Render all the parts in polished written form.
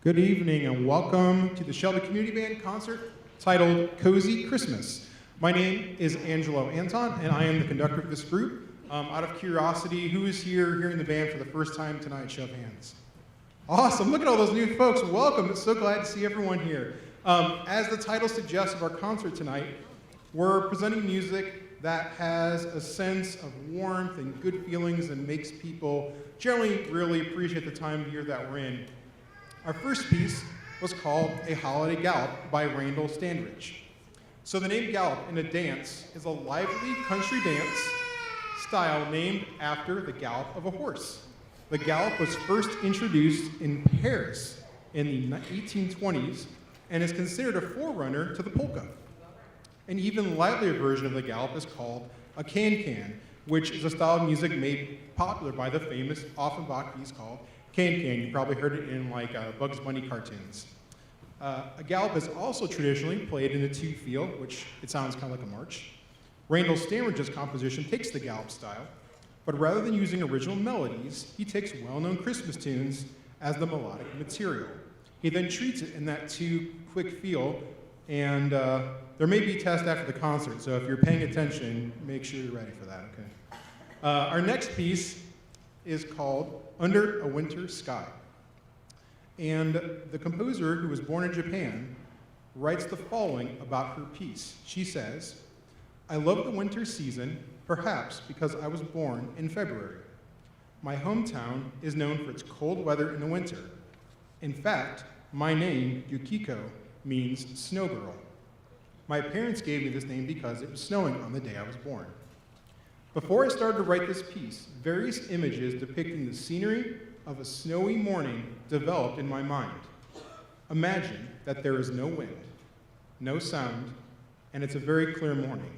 Good evening and welcome to the Shelby Community Band concert titled Cozy Christmas. My name is Angelo Anton and I am the conductor of this group. Out of curiosity, who is here hearing the band for the first time tonight? Show of hands. Awesome, look at all those new folks. Welcome, it's so glad to see everyone here. As the title suggests of our concert tonight, we're presenting music that has a sense of warmth and good feelings and makes people generally really appreciate the time of year that we're in. Our first piece was called A Holiday Gallop by Randall Standridge. So the name gallop in a dance is a lively country dance style named after the gallop of a horse. The gallop was first introduced in Paris in the 1820s and is considered a forerunner to the polka. An even livelier version of the gallop is called a can-can, which is a style of music made popular by the famous Offenbach piece called Can-Can. You probably heard it in like Bugs Bunny cartoons. A gallop is also traditionally played in a two-feel, which it sounds kind of like a march. Randall Standridge's composition takes the gallop style, but rather than using original melodies, he takes well-known Christmas tunes as the melodic material. He then treats it in that two-quick feel, and there may be a test after the concert, so if you're paying attention, make sure you're ready for that, okay? Our next piece is called Under a Winter Sky. And the composer, who was born in Japan, writes the following about her piece. She says, "I love the winter season, perhaps because I was born in February. My hometown is known for its cold weather in the winter. In fact, my name, Yukiko, means snow girl. My parents gave me this name because it was snowing on the day I was born. Before I started to write this piece, various images depicting the scenery of a snowy morning developed in my mind. Imagine that there is no wind, no sound, and it's a very clear morning.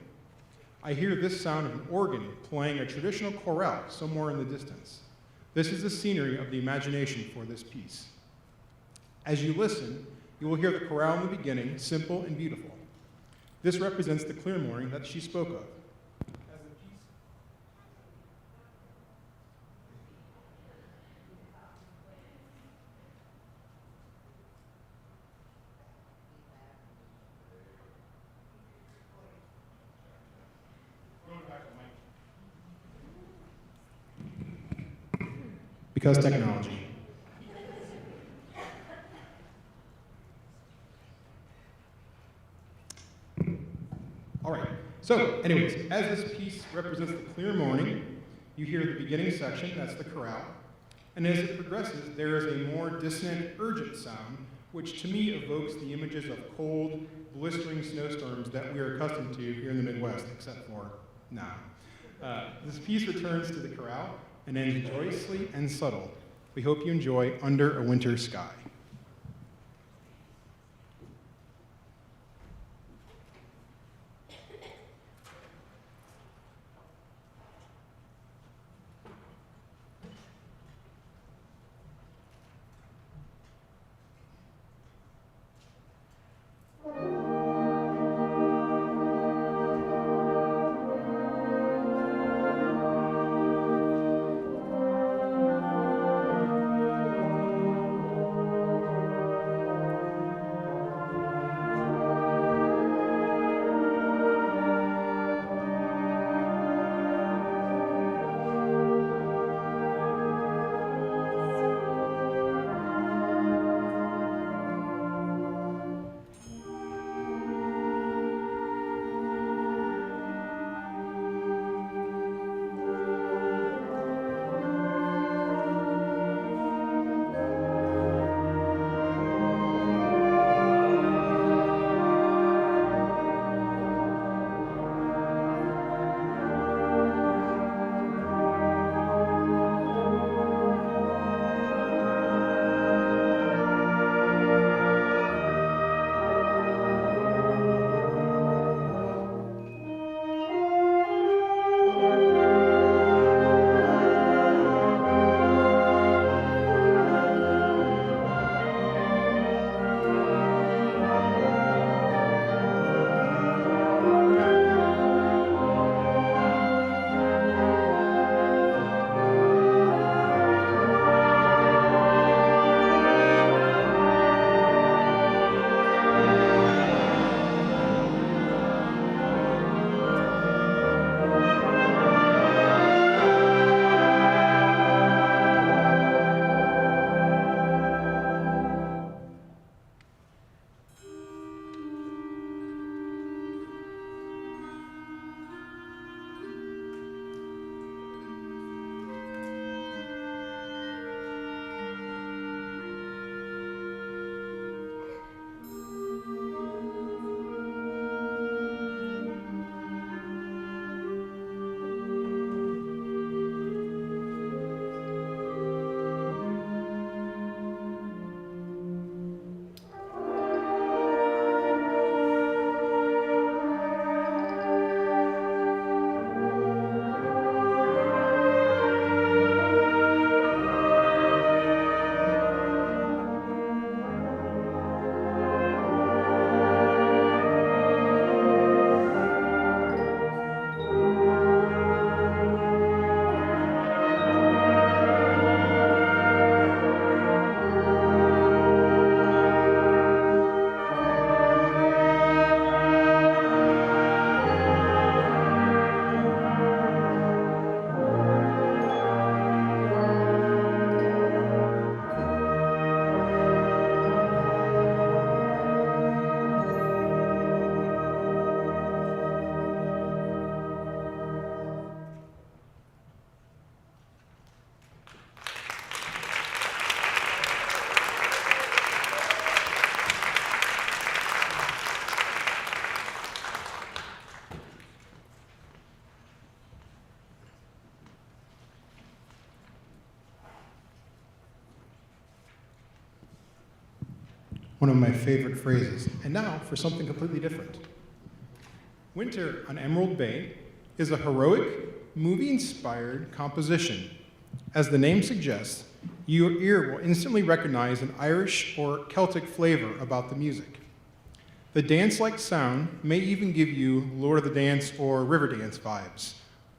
I hear this sound of an organ playing a traditional chorale somewhere in the distance. This is the scenery of the imagination for this piece. As you listen, you will hear the chorale in the beginning, simple and beautiful. This represents the clear morning that she spoke of. Because technology. All right, so anyways, as this piece represents the clear morning, you hear the beginning section, that's the chorale, and as it progresses, there is a more dissonant, urgent sound, which to me evokes the images of cold, blistering snowstorms that we are accustomed to here in the Midwest, except for now. This piece returns to the chorale and ends joyously and subtle. We hope you enjoy Under a Winter Sky. one of my favorite phrases. And now for something completely different. Winter on Emerald Bay is a heroic, movie-inspired composition. As the name suggests, your ear will instantly recognize an Irish or Celtic flavor about the music. The dance-like sound may even give you Lord of the Dance or Riverdance vibes,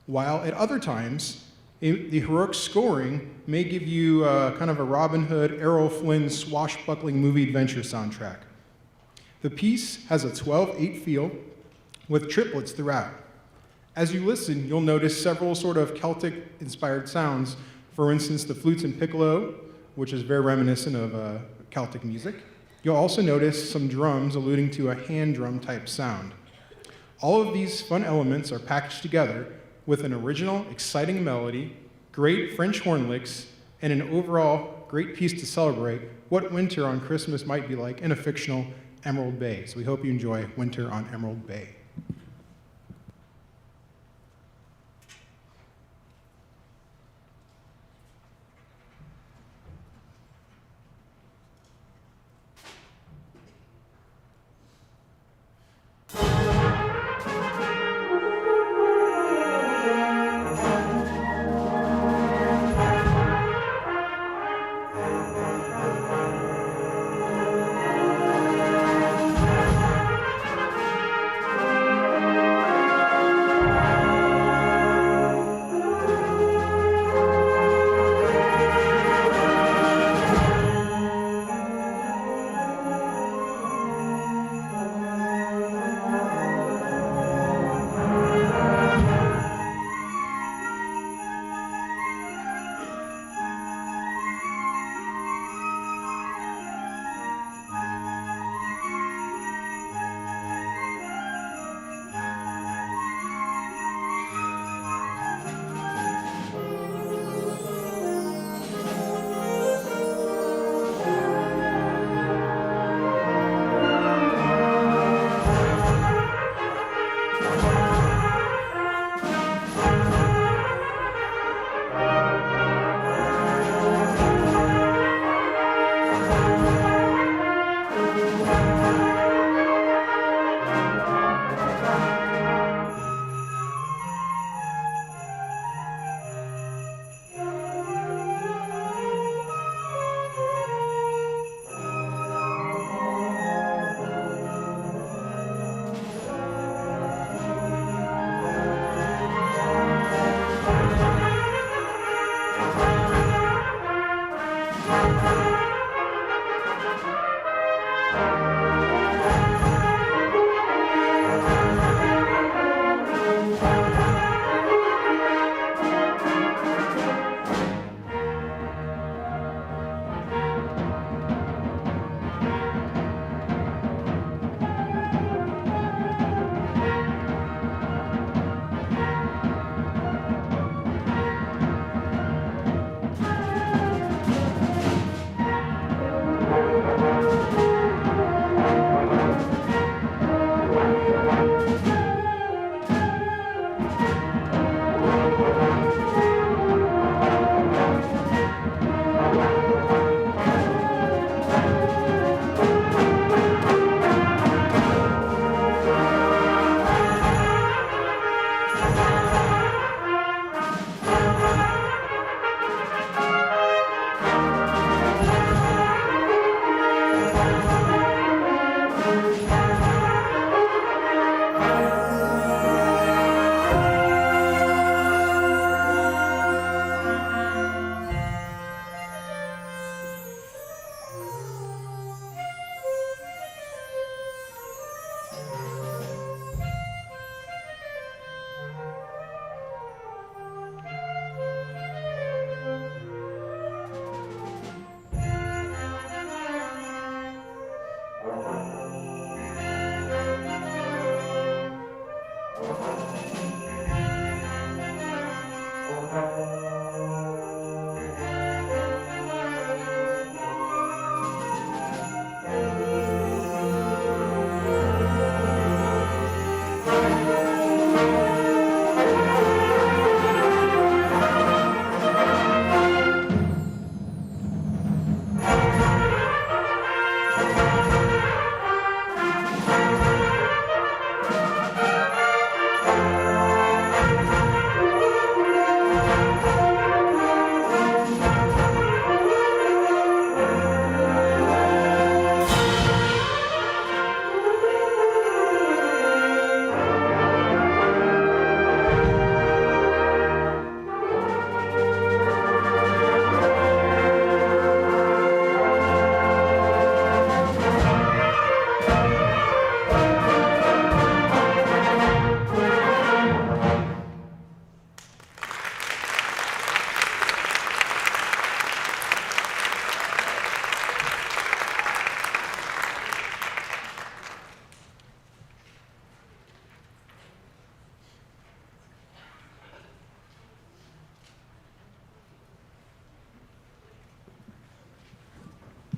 while at other times, the heroic scoring may give you kind of a Robin Hood, Errol Flynn swashbuckling movie adventure soundtrack. The piece has a 12/8 feel with triplets throughout. As you listen, you'll notice several sort of Celtic-inspired sounds. For instance, the flutes and piccolo, which is very reminiscent of Celtic music. You'll also notice some drums alluding to a hand drum type sound. All of these fun elements are packaged together with an original, exciting melody, great French horn licks, and an overall great piece to celebrate what winter on Christmas might be like in a fictional Emerald Bay. So we hope you enjoy Winter on Emerald Bay.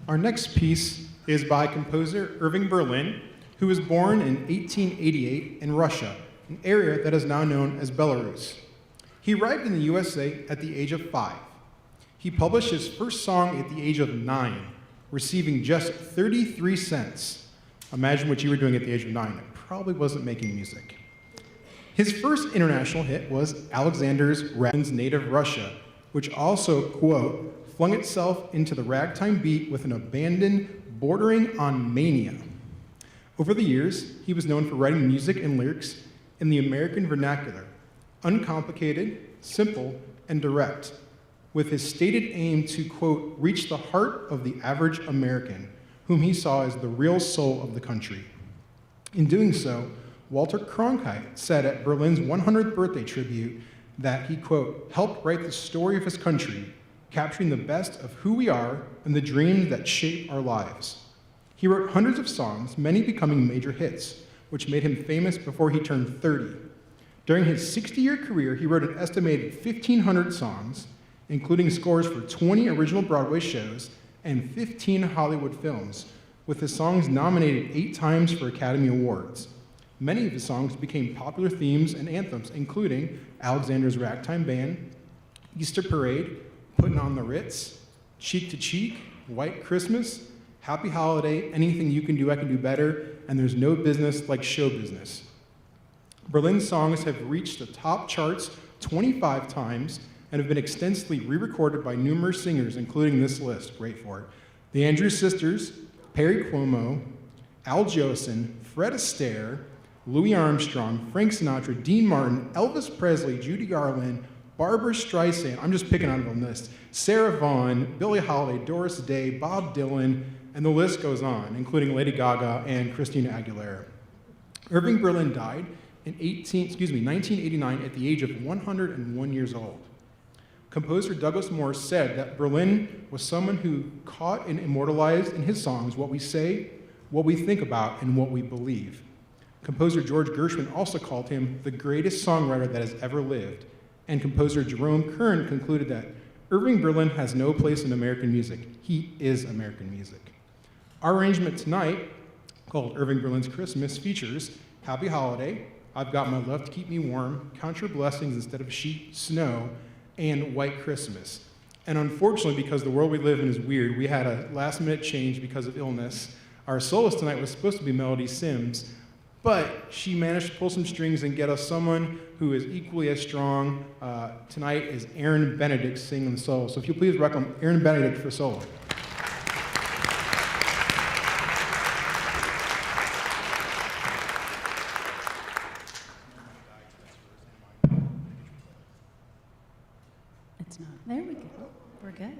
Our next piece is by composer Irving Berlin, who was born in 1888 in Russia, an area that is now known as Belarus. He arrived in the USA at the age of 5. He published his first song at the age of 9, receiving just 33 cents. Imagine what you were doing at the age of 9. It probably wasn't making music. His first international hit was Alexander's Ragtime's Native Russia, which also, quote, flung itself into the ragtime beat with an abandon bordering on mania. Over the years, he was known for writing music and lyrics in the American vernacular, uncomplicated, simple, and direct, with his stated aim to, quote, reach the heart of the average American, whom he saw as the real soul of the country. In doing so, Walter Cronkite said at Berlin's 100th birthday tribute that he, quote, helped write the story of his country, capturing the best of who we are and the dreams that shape our lives. He wrote hundreds of songs, many becoming major hits, which made him famous before he turned 30. During his 60-year career, he wrote an estimated 1,500 songs, including scores for 20 original Broadway shows and 15 Hollywood films, with his songs nominated 8 times for Academy Awards. Many of his songs became popular themes and anthems, including Alexander's Ragtime Band, Easter Parade, Putting on the Ritz, Cheek to Cheek, White Christmas, Happy Holiday, Anything You Can Do, I Can Do Better, and There's No Business Like Show Business. Berlin's songs have reached the top charts 25 times and have been extensively re-recorded by numerous singers, including this list, wait for it, the Andrews Sisters, Perry Como, Al Jolson, Fred Astaire, Louis Armstrong, Frank Sinatra, Dean Martin, Elvis Presley, Judy Garland, Barbra Streisand, I'm just picking out of a list, Sarah Vaughan, Billie Holiday, Doris Day, Bob Dylan, and the list goes on, including Lady Gaga and Christina Aguilera. Irving Berlin died in 1989 at the age of 101 years old. Composer Douglas Morris said that Berlin was someone who caught and immortalized in his songs what we say, what we think about, and what we believe. Composer George Gershwin also called him the greatest songwriter that has ever lived, and composer Jerome Kern concluded that Irving Berlin has no place in American music. He is American music. Our arrangement tonight, called Irving Berlin's Christmas, features Happy Holiday, I've Got My Love to Keep Me Warm, Count Your Blessings Instead of Sheet Snow, and White Christmas. And unfortunately, because the world we live in is weird, we had a last-minute change because of illness. Our soloist tonight was supposed to be Melody Sims, but she managed to pull some strings and get us someone who is equally as strong. Tonight is Aaron Benedict singing the solo. So if you'll please welcome Aaron Benedict for solo. It's not. There we go. We're good.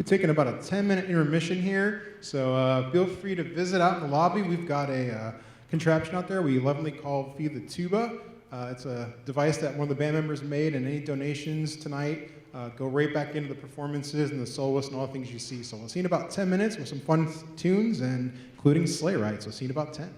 taking about a 10-minute intermission here, so feel free to visit out in the lobby. We've got a contraption out there we lovingly call Feed the Tuba. It's a device that one of the band members made, and any donations tonight go right back into the performances and the soloists and all the things you see. So we'll see you in about 10 minutes with some fun tunes, and including sleigh rides. So see you in about 10.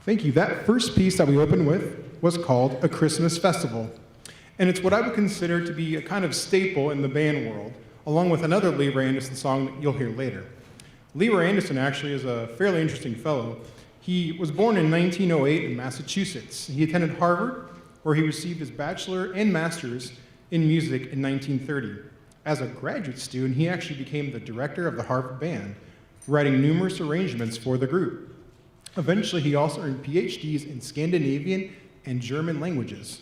Thank you. That first piece that we opened with was called A Christmas Festival. And it's what I would consider to be a kind of staple in the band world, along with another Leroy Anderson song that you'll hear later. Leroy Anderson actually is a fairly interesting fellow. He was born in 1908 in Massachusetts. He attended Harvard, where he received his bachelor and master's in music in 1930. As a graduate student, he actually became the director of the Harvard Band, writing numerous arrangements for the group. Eventually, he also earned PhDs in Scandinavian and German languages.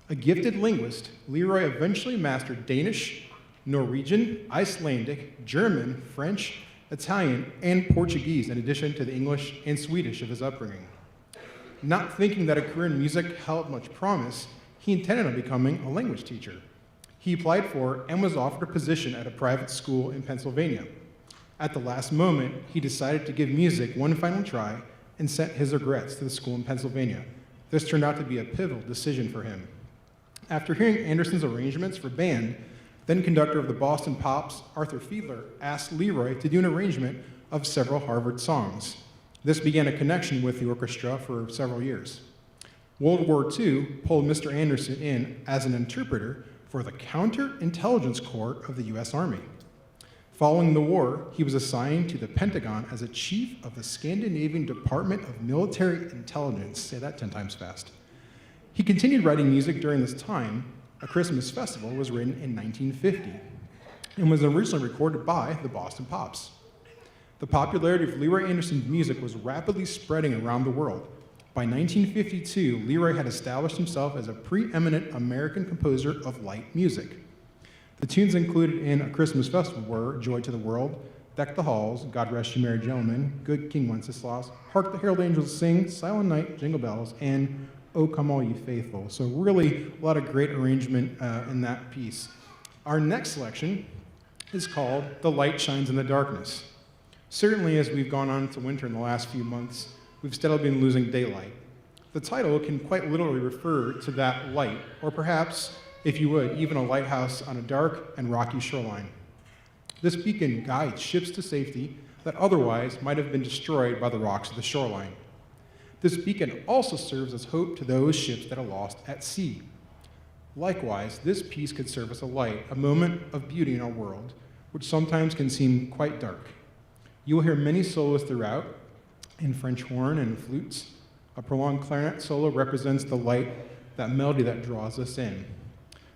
A gifted linguist, Leroy eventually mastered Danish, Norwegian, Icelandic, German, French, Italian, and Portuguese, in addition to the English and Swedish of his upbringing. Not thinking that a career in music held much promise, he intended on becoming a language teacher. He applied for and was offered a position at a private school in Pennsylvania. At the last moment, he decided to give music one final try and sent his regrets to the school in Pennsylvania. This turned out to be a pivotal decision for him. After hearing Anderson's arrangements for band, then conductor of the Boston Pops, Arthur Fiedler, asked Leroy to do an arrangement of several Harvard songs. This began a connection with the orchestra for several years. World War II pulled Mr. Anderson in as an interpreter for the Counterintelligence Corps of the U.S. Army. Following the war, he was assigned to the Pentagon as a chief of the Scandinavian Department of Military Intelligence. Say that 10 times fast. He continued writing music during this time. A Christmas Festival was written in 1950 and was originally recorded by the Boston Pops. The popularity of Leroy Anderson's music was rapidly spreading around the world. By 1952, Leroy had established himself as a preeminent American composer of light music. The tunes included in A Christmas Festival were Joy to the World, Deck the Halls, God Rest You Merry Gentlemen, Good King Wenceslas, Hark the Herald Angels Sing, Silent Night, Jingle Bells, and Oh Come All Ye Faithful. So really a lot of great arrangement in that piece. Our next selection is called The Light Shines in the Darkness. Certainly as we've gone on to winter in the last few months, we've steadily been losing daylight. The title can quite literally refer to that light, or perhaps, if you would, even a lighthouse on a dark and rocky shoreline. This beacon guides ships to safety that otherwise might have been destroyed by the rocks of the shoreline. This beacon also serves as hope to those ships that are lost at sea. Likewise, this piece could serve as a light, a moment of beauty in our world, which sometimes can seem quite dark. You will hear many solos throughout, in French horn and flutes. A prolonged clarinet solo represents the light, that melody that draws us in.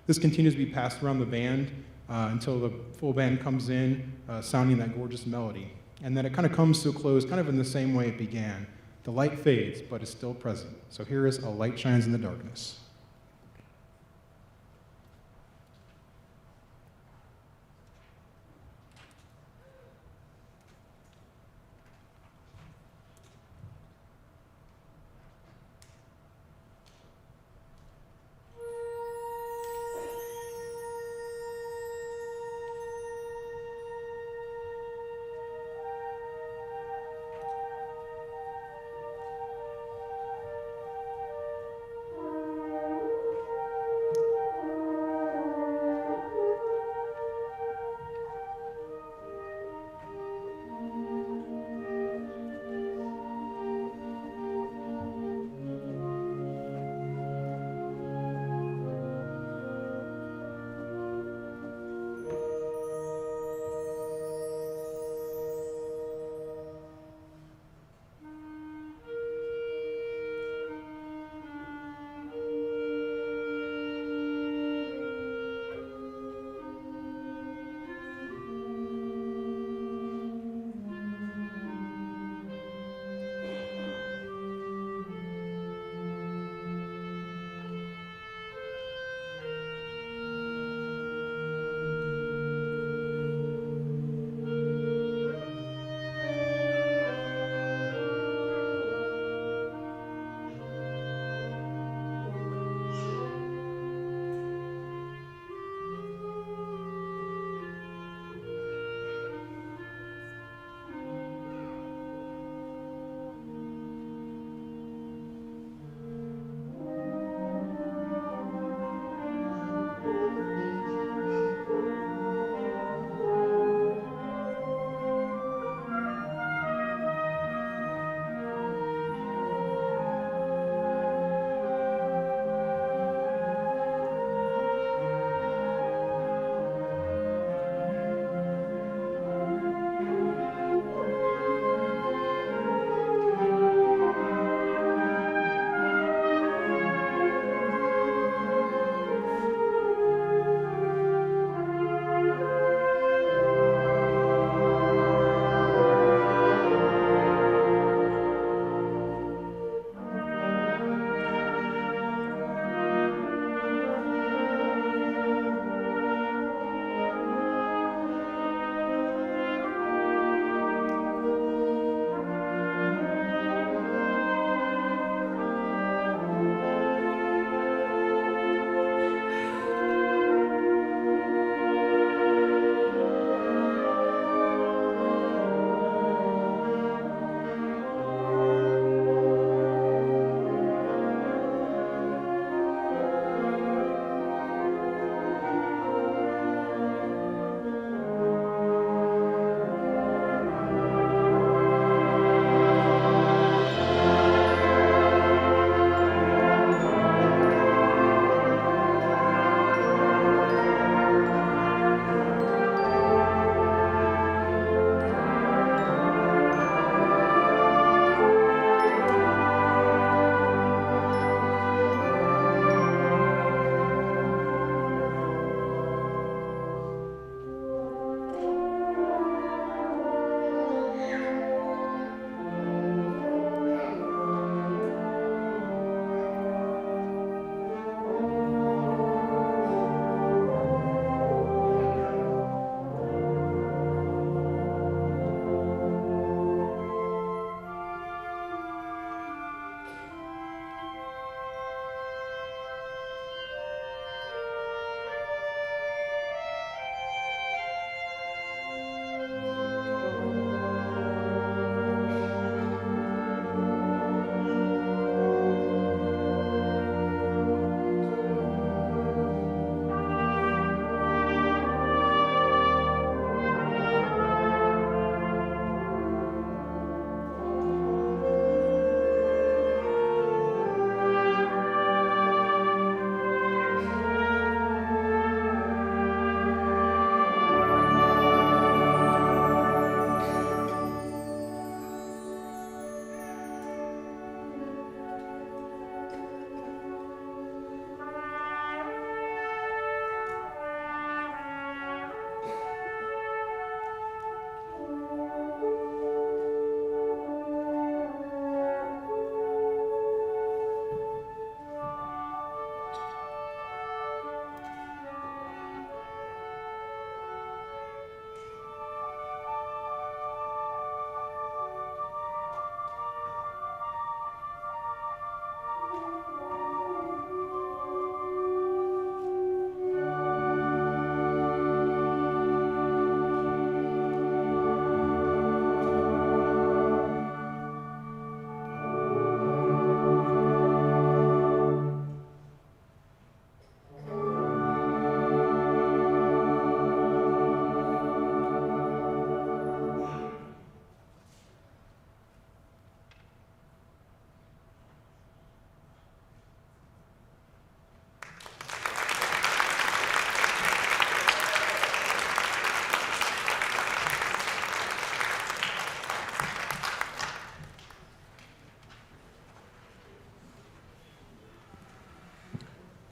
This continues to be passed around the band until the full band comes in, sounding that gorgeous melody. And then it kind of comes to a close kind of in the same way it began. The light fades, but is still present. So here is A Light Shines in the Darkness.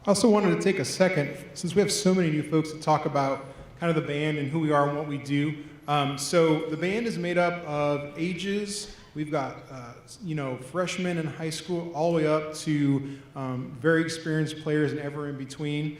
I also wanted to take a second, since we have so many new folks, to talk about kind of the band and who we are and what we do. So the band is made up of ages. We've got, freshmen in high school all the way up to very experienced players and ever in between.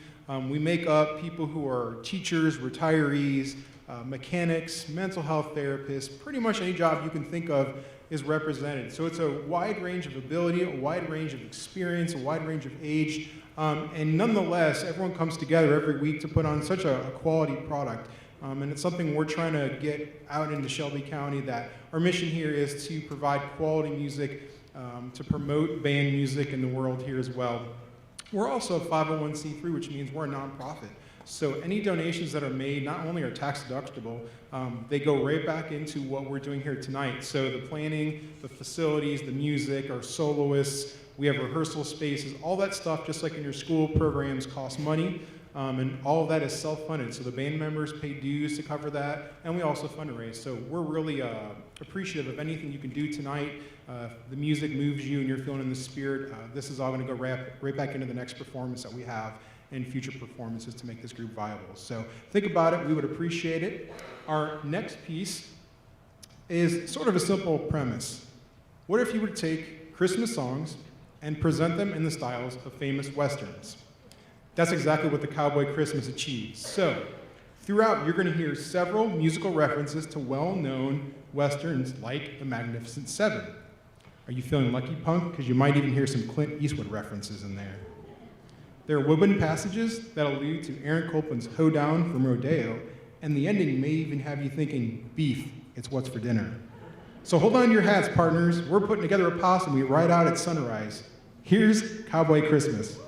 We make up people who are teachers, retirees, mechanics, mental health therapists. Pretty much any job you can think of is represented. So it's a wide range of ability, a wide range of experience, a wide range of age. And nonetheless, everyone comes together every week to put on such a quality product. And it's something we're trying to get out into Shelby County, that our mission here is to provide quality music, to promote band music in the world here as well. We're also a 501c3, which means we're a nonprofit. So any donations that are made not only are tax deductible, they go right back into what we're doing here tonight. So the planning, the facilities, the music, our soloists, we have rehearsal spaces, all that stuff, just like in your school programs, costs money. And all of that is self-funded. So the band members pay dues to cover that, and we also fundraise. So we're really appreciative of anything you can do tonight. If the music moves you and you're feeling in the spirit, this is all going to go right back into the next performance that we have and future performances to make this group viable. So think about it. We would appreciate it. Our next piece is sort of a simple premise. What if you were to take Christmas songs and present them in the styles of famous Westerns? That's exactly what the Cowboy Christmas achieves. So, throughout, you're going to hear several musical references to well-known Westerns like The Magnificent Seven. Are you feeling lucky, punk? Because you might even hear some Clint Eastwood references in there. There are woodwind passages that allude to Aaron Copland's Hoedown from Rodeo, and the ending may even have you thinking, beef, it's what's for dinner. So hold on to your hats, partners. We're putting together a posse and we ride out at sunrise. Here's Cowboy Christmas.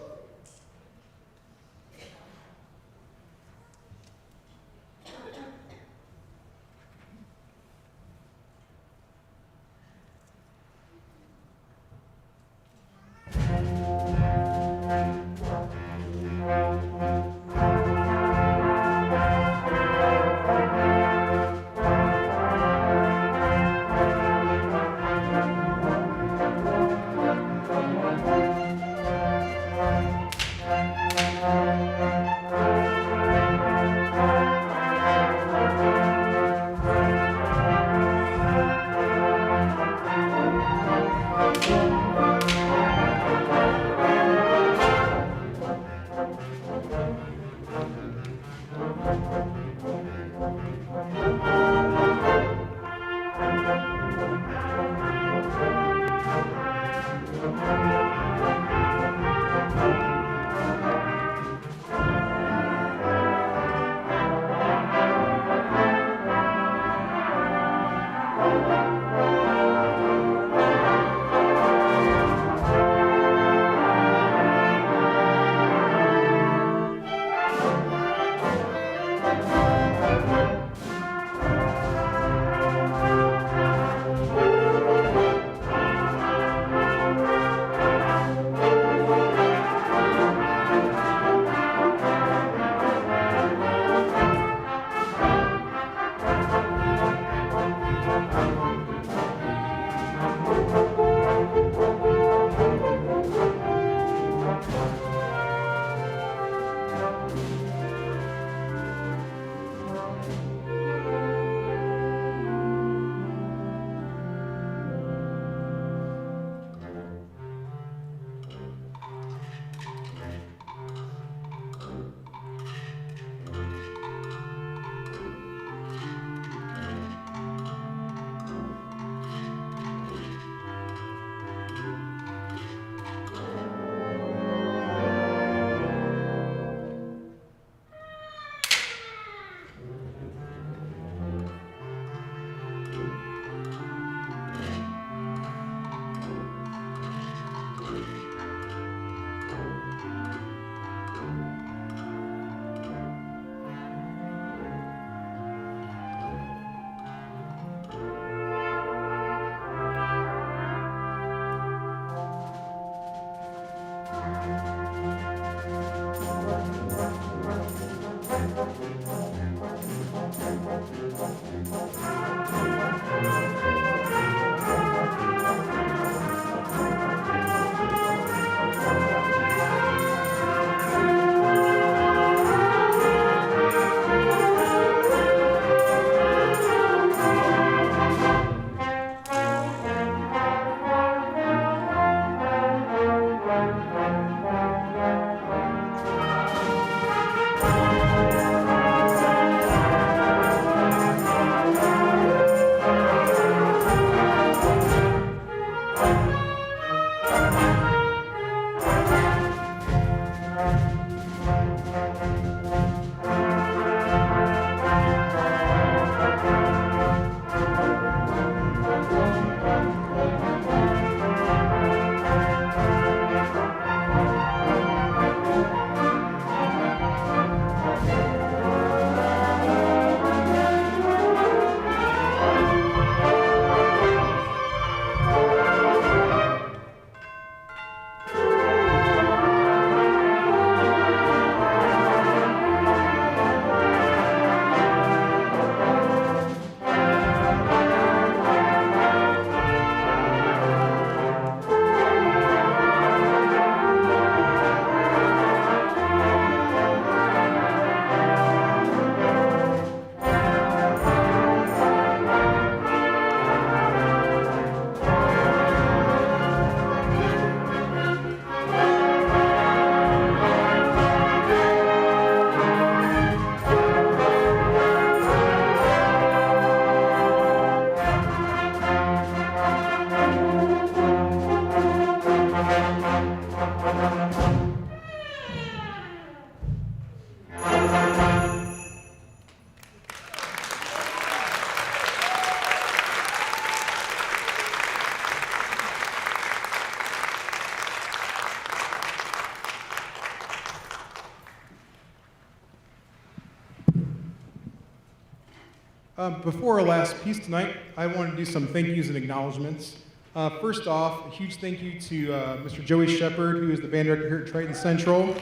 Before our last piece tonight, I want to do some thank yous and acknowledgments. First off, a huge thank you to Mr. Joey Shepard, who is the band director here at Triton Central.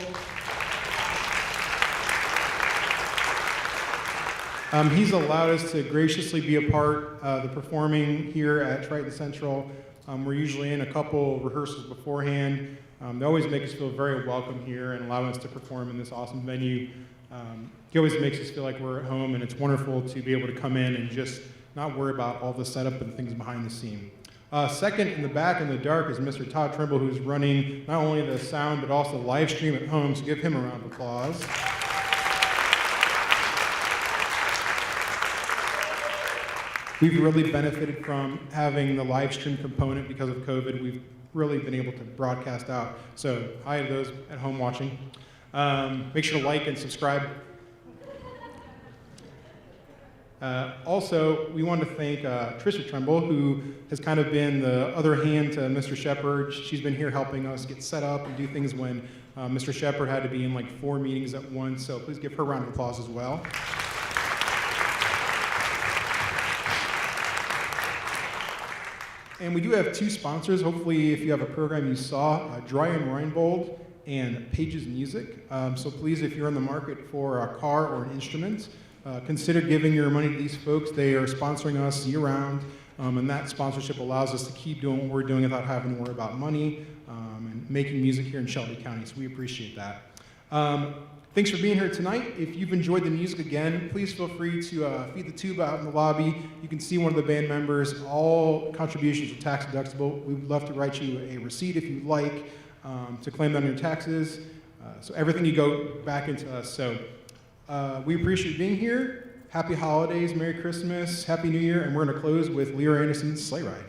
He's allowed us to graciously be a part of the performing here at Triton Central. We're usually in a couple rehearsals beforehand. They always make us feel very welcome here and allow us to perform in this awesome venue. He always makes us feel like we're at home, and it's wonderful to be able to come in and just not worry about all the setup and things behind the scene. Second, in the back in the dark, is Mr. Todd Trimble, who's running not only the sound but also the live stream at home, so give him a round of applause. We've really benefited from having the live stream component because of COVID. We've really been able to broadcast out. So hi to those at home watching. Make sure to like and subscribe. Also, we want to thank Trisha Trimble, who has kind of been the other hand to Mr. Shepard. She's been here helping us get set up and do things when Mr. Shepard had to be in like 4 meetings at once. So please give her a round of applause as well. And we do have 2 sponsors. Hopefully, if you have a program you saw, Dry and Reinbold and Pages Music. So please, if you're in the market for a car or an instrument, consider giving your money to these folks. They are sponsoring us year-round, and that sponsorship allows us to keep doing what we're doing without having to worry about money and making music here in Shelby County, so we appreciate that. Thanks for being here tonight. If you've enjoyed the music again, please feel free to feed the tube out in the lobby. You can see one of the band members. All contributions are tax deductible. We would love to write you a receipt if you'd like to claim that on your taxes. So everything you go back into us. So we appreciate being here. Happy holidays, Merry Christmas, Happy New Year, and we're going to close with Leora Anderson's Sleigh Ride.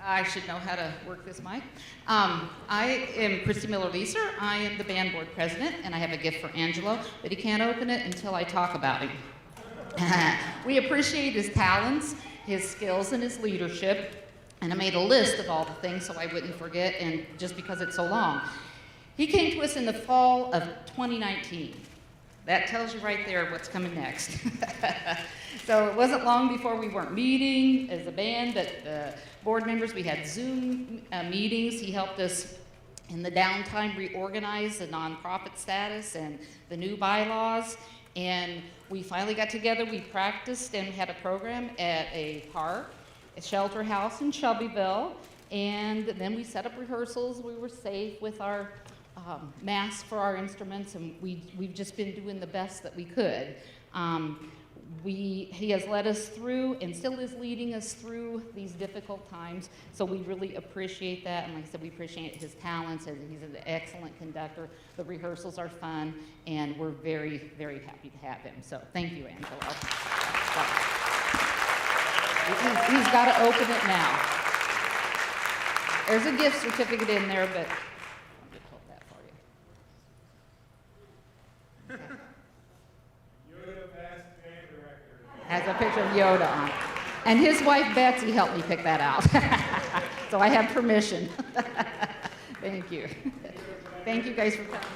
I should know how to work this mic. I am Christy Miller-Leeser. I am the band board president, and I have a gift for Angelo, but he can't open it until I talk about him. We appreciate his talents, his skills, and his leadership, and I made a list of all the things so I wouldn't forget, and just because it's so long. He came to us in the fall of 2019. That tells you right there what's coming next. So it wasn't long before we weren't meeting as a band, but board members, we had Zoom meetings. He helped us in the downtime reorganize the nonprofit status and the new bylaws. And we finally got together, we practiced and had a program at a park, a shelter house in Shelbyville. And then we set up rehearsals. We were safe with our masks for our instruments, and we've just been doing the best that we could. He has led us through and still is leading us through these difficult times, so we really appreciate that. And like I said, we appreciate his talents, and he's an excellent conductor. The rehearsals are fun, and we're very, very happy to have him. So thank you, Angelo. He's got to open it now. There's a gift certificate in there, but I'll just hold that for you. Yoda Best Band Director. Has a picture of Yoda on it. And his wife Betsy helped me pick that out. So I have permission. Thank you. Thank you guys for coming.